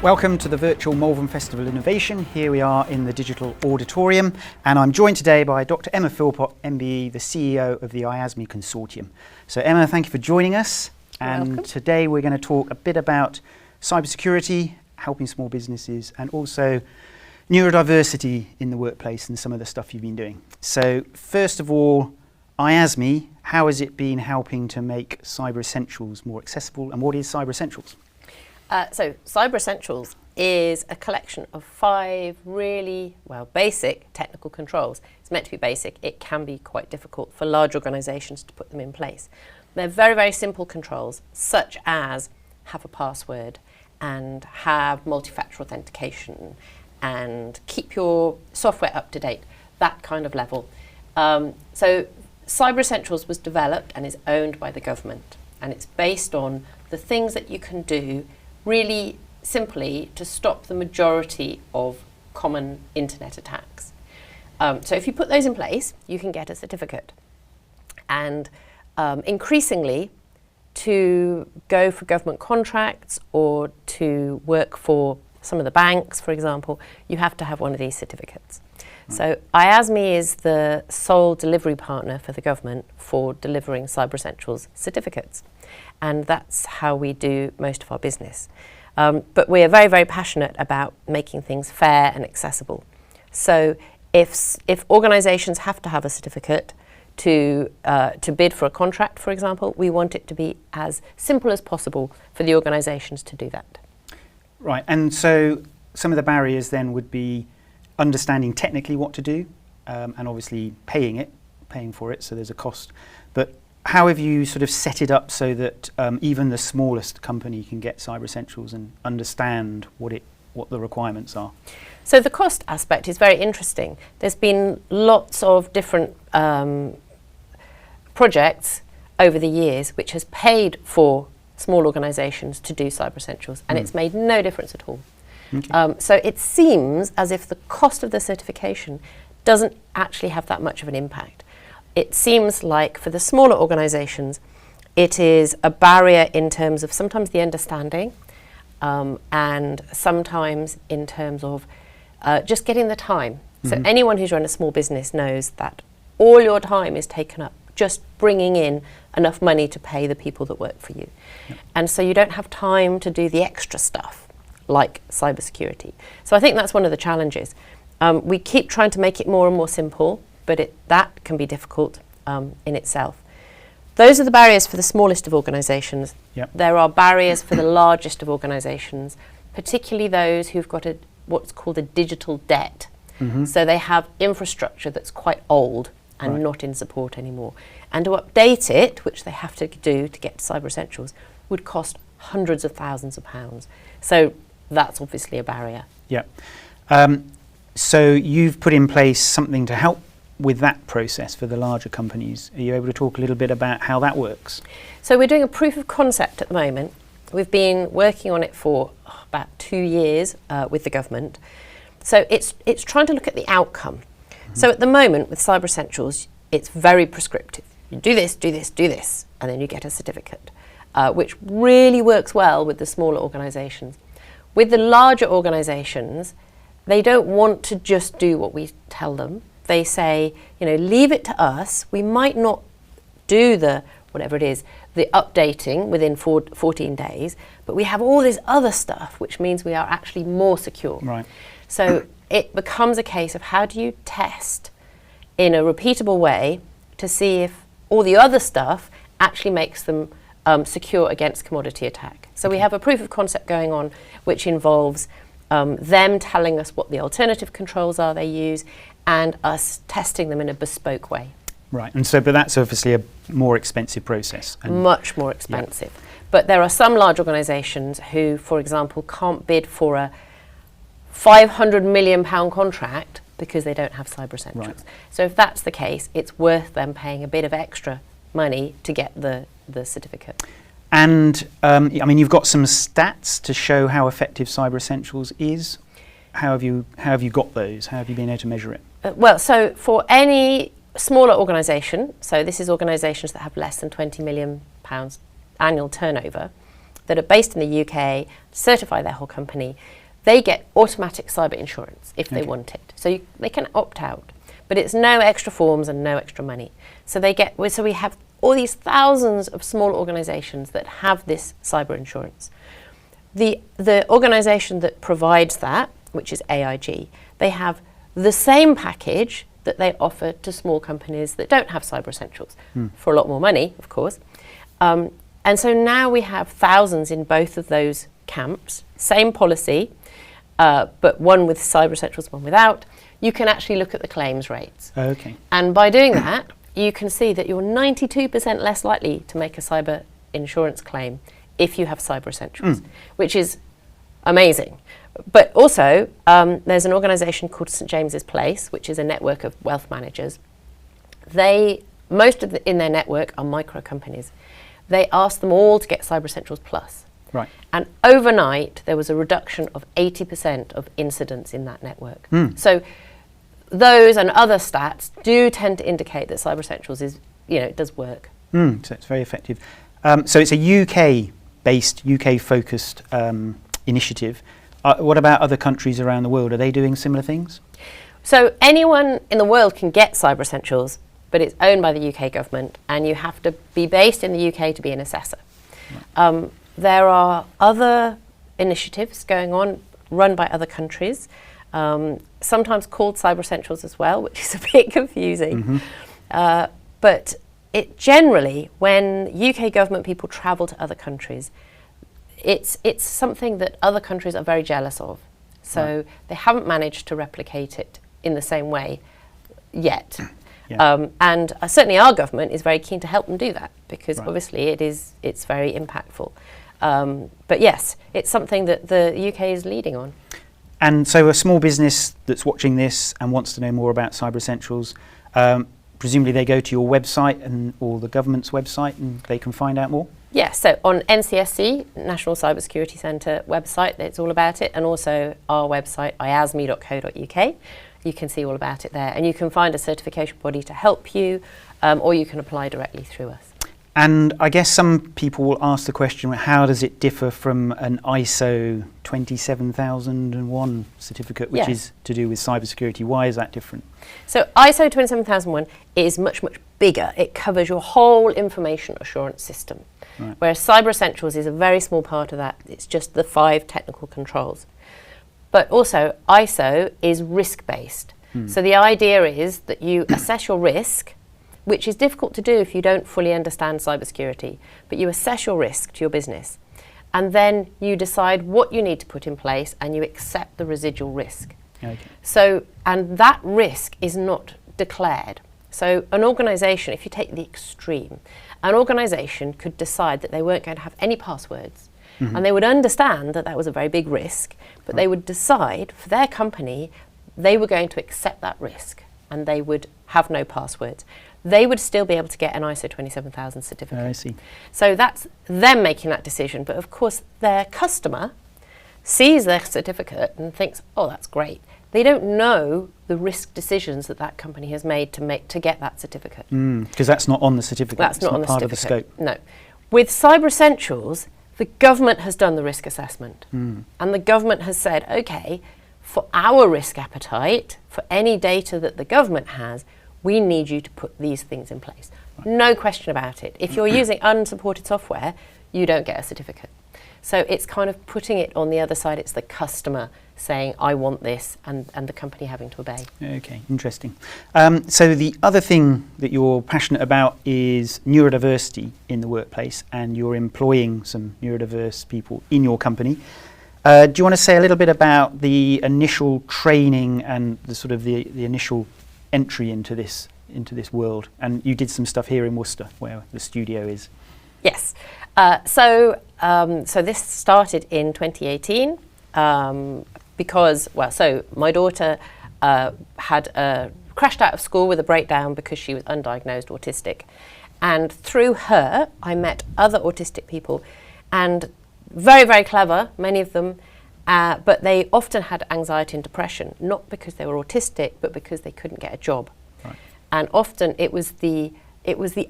Welcome to the virtual Malvern Festival Innovation. Here we are in the Digital Auditorium, and I'm joined today by Dr. Emma Philpott, MBE, the CEO of the IASME Consortium. So Emma, thank you for joining us. And welcome. Today we're going to talk a bit about cybersecurity, helping small businesses, and also neurodiversity in the workplace and some of the stuff you've been doing. So first of all, IASME, how has it been helping to make Cyber Essentials more accessible, and what is Cyber Essentials? So Cyber Essentials is a collection of 5 really, basic technical controls. It's meant to be basic. It can be quite difficult for large organisations to put them in place. They're very, very simple controls, such as have a password and have multi-factor authentication and keep your software up to date, that kind of level. So Cyber Essentials was developed and is owned by the government, and it's based on the things that you can do really simply to stop the majority of common internet attacks. So if you put those in place, you can get a certificate. And increasingly, to go for government contracts or to work for some of the banks, for example, you have to have one of these certificates. So IASME is the sole delivery partner for the government for delivering Cyber Essentials certificates. And that's how we do most of our business. But we are very, very passionate about making things fair and accessible. So if organisations have to have a certificate to bid for a contract, for example, we want it to be as simple as possible for the organisations to do that. Right, and so some of the barriers then would be understanding technically what to do, and obviously paying for it, so there's a cost. But how have you sort of set it up so that even the smallest company can get Cyber Essentials and understand what the requirements are? So the cost aspect is very interesting. There's been lots of different projects over the years which has paid for small organisations to do Cyber Essentials, and it's made no difference at all. Okay. So it seems as if the cost of the certification doesn't actually have that much of an impact. It seems like for the smaller organisations, it is a barrier in terms of sometimes the understanding and sometimes in terms of just getting the time. So anyone who's run a small business knows that all your time is taken up just bringing in enough money to pay the people that work for you. Yep. And so you don't have time to do the extra stuff like cybersecurity. So I think that's one of the challenges. We keep trying to make it more and more simple, but that can be difficult in itself. Those are the barriers for the smallest of organisations. Yep. There are barriers for the largest of organisations, particularly those who've got what's called a digital debt. So they have infrastructure that's quite old and not in support anymore. And to update it, which they have to do to get to Cyber Essentials, would cost hundreds of thousands of pounds. So that's obviously a barrier. Yeah. So you've put in place something to help with that process for the larger companies. Are you able to talk a little bit about how that works? So we're doing a proof of concept at the moment. We've been working on it for about 2 years with the government. So it's trying to look at the outcome. So at the moment with Cyber Essentials, it's very prescriptive. You do this, do this, do this, and then you get a certificate, which really works well with the smaller organisations. With the larger organisations, they don't want to just do what we tell them. They say, leave it to us. We might not do the updating within 14 days, but we have all this other stuff, which means we are actually more secure. Right. So it becomes a case of how do you test in a repeatable way to see if all the other stuff actually makes them secure against commodity attack. So we have a proof of concept going on, which involves them telling us what the alternative controls are they use and us testing them in a bespoke way. Right, and so, but that's obviously a more expensive process. Much more expensive. Yeah. But there are some large organisations who, for example, can't bid for a £500 million contract because they don't have Cyber Essentials. Right. So if that's the case, it's worth them paying a bit of extra money to get the certificate. And you've got some stats to show how effective Cyber Essentials is. How have you got those? How have you been able to measure it? So for any smaller organisation, so this is organisations that have less than £20 million annual turnover, that are based in the UK, certify their whole company, they get automatic cyber insurance if they want it. So they can opt out, but it's no extra forms and no extra money. So we have all these thousands of small organisations that have this cyber insurance. The organisation that provides that, which is AIG, they have the same package that they offer to small companies that don't have Cyber Essentials for a lot more money, of course. And so now we have thousands in both of those camps, same policy, but one with Cyber Essentials, one without. You can actually look at the claims rates. Okay. And by doing that, you can see that you're 92% less likely to make a cyber insurance claim if you have Cyber Essentials, which is amazing. But also, there's an organisation called St James's Place, which is a network of wealth managers. In their network are micro companies. They asked them all to get Cyber Essentials Plus. Right. And overnight, there was a reduction of 80% of incidents in that network. So those and other stats do tend to indicate that Cyber Essentials it does work. So it's very effective. So it's a UK-based, UK-focused initiative. What about other countries around the world? Are they doing similar things? So anyone in the world can get Cyber Essentials, but it's owned by the UK government, and you have to be based in the UK to be an assessor. Right. There are other initiatives going on, run by other countries, sometimes called Cyber Essentials as well, which is a bit confusing. But it generally, when UK government people travel to other countries, it's something that other countries are very jealous of. So they haven't managed to replicate it in the same way yet. And certainly our government is very keen to help them do that, because obviously it's very impactful. But yes, it's something that the UK is leading on. And so a small business that's watching this and wants to know more about Cyber Essentials, presumably they go to your website or the government's website and they can find out more? Yes, so on NCSC, National Cyber Security Centre website, it's all about it, and also our website, iasme.co.uk. You can see all about it there, and you can find a certification body to help you, or you can apply directly through us. And I guess some people will ask the question, how does it differ from an ISO 27001 certificate, which is to do with cybersecurity? Why is that different? So ISO 27001 is much, much bigger. It covers your whole information assurance system, whereas Cyber Essentials is a very small part of that. It's just the 5 technical controls. But also, ISO is risk-based. So the idea is that you assess your risk, which is difficult to do if you don't fully understand cybersecurity, but you assess your risk to your business, and then you decide what you need to put in place, and you accept the residual risk. So, and that risk is not declared. So an organisation, if you take the extreme, an organisation could decide that they weren't going to have any passwords, and they would understand that that was a very big risk, but they would decide for their company they were going to accept that risk, and they would have no passwords. They would still be able to get an ISO 27000 certificate. I see. So that's them making that decision, but of course their customer sees their certificate and thinks, oh, that's great. They don't know the risk decisions that that company has made to get that certificate. Because that's not on the certificate. That's not on the part certificate. of the scope. No. With Cyber Essentials, the government has done the risk assessment, and the government has said, okay, for our risk appetite, for any data that the government has, we need you to put these things in place. No question about it. If you're using unsupported software, you don't get a certificate. So it's kind of putting it on the other side. It's the customer saying, I want this, and the company having to obey. Okay, interesting. So the other thing that you're passionate about is neurodiversity in the workplace, and you're employing some neurodiverse people in your company. Do you want to say a little bit about the initial training and the sort of the initial entry into this world? And you did some stuff here in Worcester, where the studio is. Yes. So this started in 2018 because, so my daughter had crashed out of school with a breakdown because she was undiagnosed autistic, and through her I met other autistic people, and very, very clever, many of them, but they often had anxiety and depression, not because they were autistic, but because they couldn't get a job. Right. And often it was the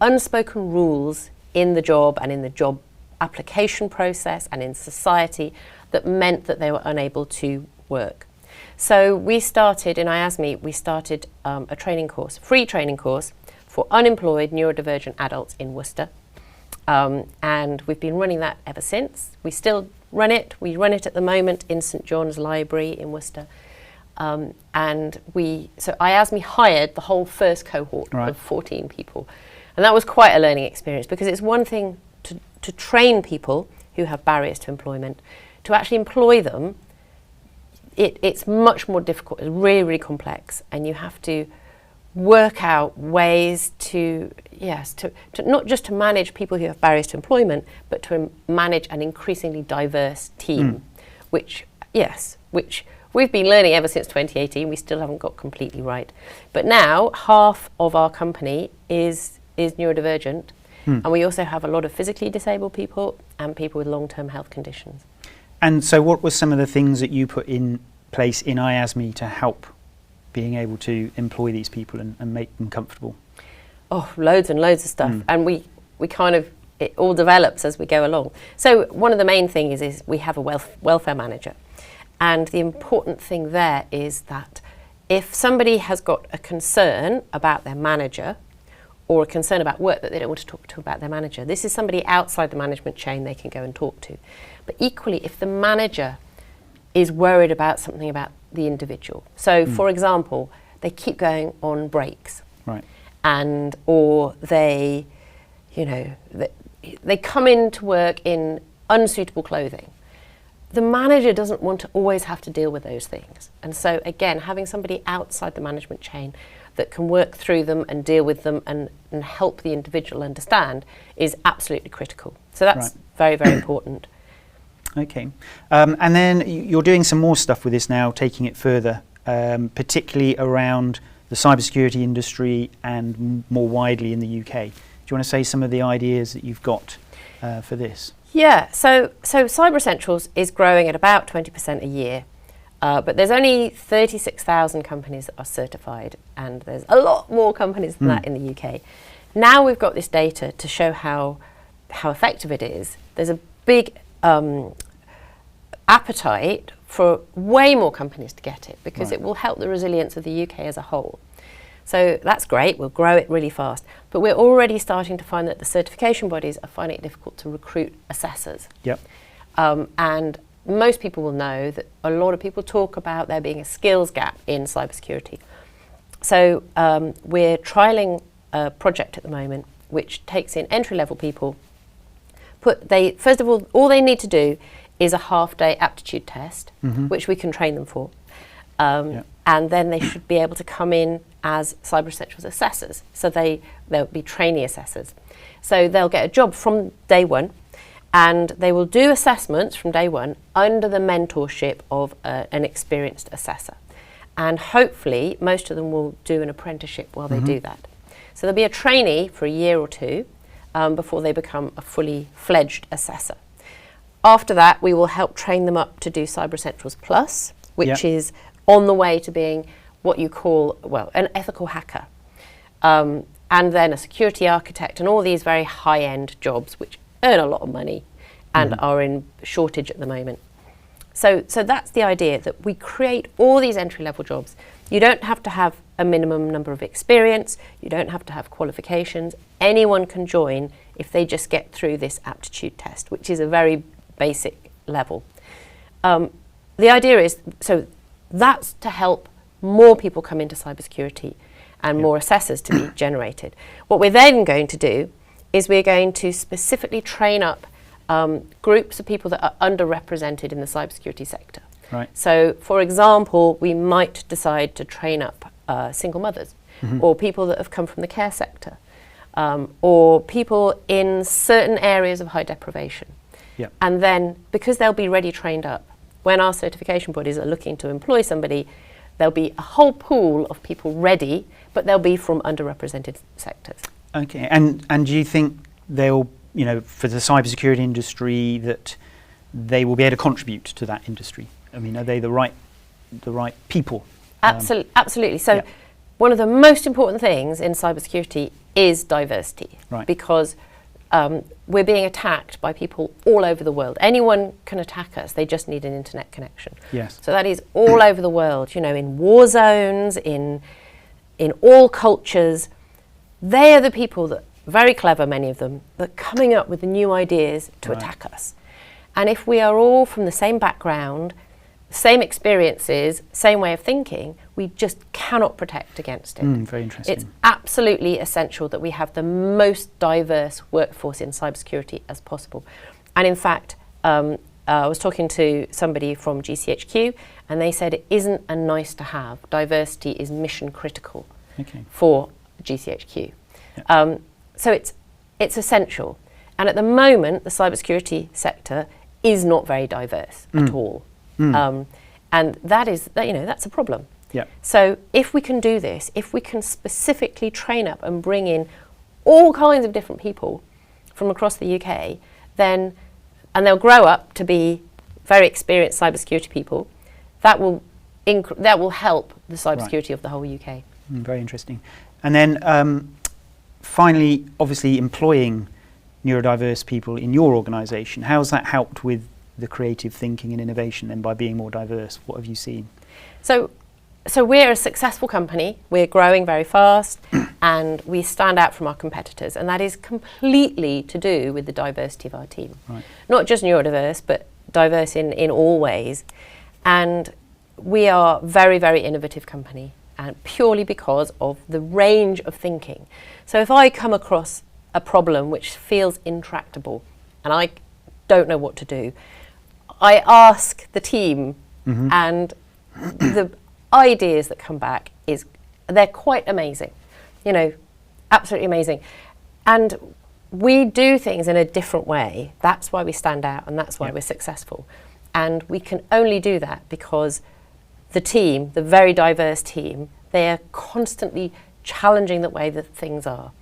unspoken rules in the job and in the job application process and in society that meant that they were unable to work. So we started in IASME, we started a training course, free training course for unemployed neurodivergent adults in Worcester. And we've been running that ever since. We still run it. We run it at the moment in St John's Library in Worcester. So IASME hired the whole first cohort of 14 people. And that was quite a learning experience, because it's one thing to train people who have barriers to employment. To actually employ them, it's much more difficult. It's really, really complex. And you have to work out ways to not just to manage people who have barriers to employment, but to manage an increasingly diverse team, which we've been learning ever since 2018. We still haven't got completely right. But now half of our company is neurodivergent, and we also have a lot of physically disabled people and people with long-term health conditions. And so what were some of the things that you put in place in IASME to help being able to employ these people and make them comfortable? Oh, loads and loads of stuff. And we kind of, it all develops as we go along. So one of the main things is we have a welfare manager. And the important thing there is that if somebody has got a concern about their manager, or a concern about work that they don't want to talk to about their manager, this is somebody outside the management chain they can go and talk to. But equally, if the manager is worried about something about the individual. So, for example, they keep going on breaks. Right. Or they come into work in unsuitable clothing. The manager doesn't want to always have to deal with those things. And so, again, having somebody outside the management chain that can work through them and deal with them and help the individual understand is absolutely critical. So that's very, very important. Okay. And then you're doing some more stuff with this now, taking it further, particularly around the cybersecurity industry and more widely in the UK. Do you want to say some of the ideas that you've got for this? Yeah, so Cyber Essentials is growing at about 20% a year, but there's only 36,000 companies that are certified, and there's a lot more companies than that in the UK. Now we've got this data to show how effective it is. There's a big appetite for way more companies to get it, because it will help the resilience of the UK as a whole. So that's great, we'll grow it really fast. But we're already starting to find that the certification bodies are finding it difficult to recruit assessors. Yep. And most people will know that a lot of people talk about there being a skills gap in cybersecurity. So we're trialling a project at the moment which takes in entry-level people. First of all they need to do is a half-day aptitude test, which we can train them for. And then they should be able to come in as Cyber Essentials assessors. So they'll be trainee assessors. So they'll get a job from day one, and they will do assessments from day one under the mentorship of an experienced assessor. And hopefully most of them will do an apprenticeship while they do that. So they'll be a trainee for a year or two before they become a fully fledged assessor. After that, we will help train them up to do Cyber Essentials Plus, which is on the way to being what you call, an ethical hacker. And then a security architect, and all these very high-end jobs which earn a lot of money and are in shortage at the moment. So that's the idea, that we create all these entry-level jobs. You don't have to have a minimum number of experience, you don't have to have qualifications. Anyone can join if they just get through this aptitude test, which is a very basic level. The idea is, so that's to help more people come into cybersecurity and more assessors to be generated. What we're then going to do is we're going to specifically train up groups of people that are underrepresented in the cybersecurity sector. Right. So, for example, we might decide to train up single mothers, or people that have come from the care sector, or people in certain areas of high deprivation. Yep. And then, because they'll be ready trained up, when our certification bodies are looking to employ somebody, there'll be a whole pool of people ready, but they'll be from underrepresented sectors. Okay, and do you think they'll, for the cybersecurity industry, that they will be able to contribute to that industry? I mean, are they the right people? Absolutely. So one of the most important things in cybersecurity is diversity, right. because we're being attacked by people all over the world. Anyone can attack us. They just need an internet connection. Yes. So that is all over the world, you know, in war zones, in all cultures. They are the people that, very clever, many of them, that are coming up with the new ideas to attack us. And if we are all from the same background, same experiences, same way of thinking, we just cannot protect against it. Very interesting. It's absolutely essential that we have the most diverse workforce in cybersecurity as possible. And in fact, I was talking to somebody from GCHQ, and they said it isn't a nice to have. Diversity is mission critical for GCHQ. Yeah. So it's essential. And at the moment, the cybersecurity sector is not very diverse at all. And that's a problem. Yeah. So if we can do this, if we can specifically train up and bring in all kinds of different people from across the UK, then, and they'll grow up to be very experienced cybersecurity people, that will help the cybersecurity of the whole UK. Very interesting. And then finally, obviously employing neurodiverse people in your organisation, how's that helped with the creative thinking and innovation then by being more diverse? What have you seen? So we're a successful company, we're growing very fast and we stand out from our competitors, and that is completely to do with the diversity of our team. Right. Not just neurodiverse, but diverse in all ways. And we are a very, very innovative company, and purely because of the range of thinking. So if I come across a problem which feels intractable and I don't know what to do, I ask the team, and the ideas that come back they're quite amazing, you know, absolutely amazing. And we do things in a different way. That's why we stand out, and that's why we're successful. And we can only do that because the team, the very diverse team, they are constantly challenging the way that things are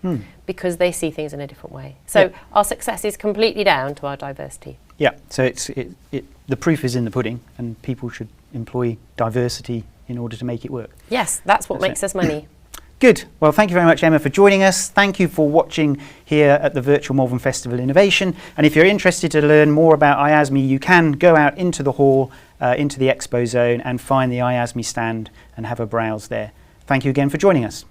because they see things in a different way. So our success is completely down to our diversity. Yeah, so the proof is in the pudding, and people should employ diversity in order to make it work. Yes, that's what makes us money. Good. Well, thank you very much, Emma, for joining us. Thank you for watching here at the Virtual Malvern Festival Innovation. And if you're interested to learn more about IASME, you can go out into the hall, into the expo zone, and find the IASME stand and have a browse there. Thank you again for joining us.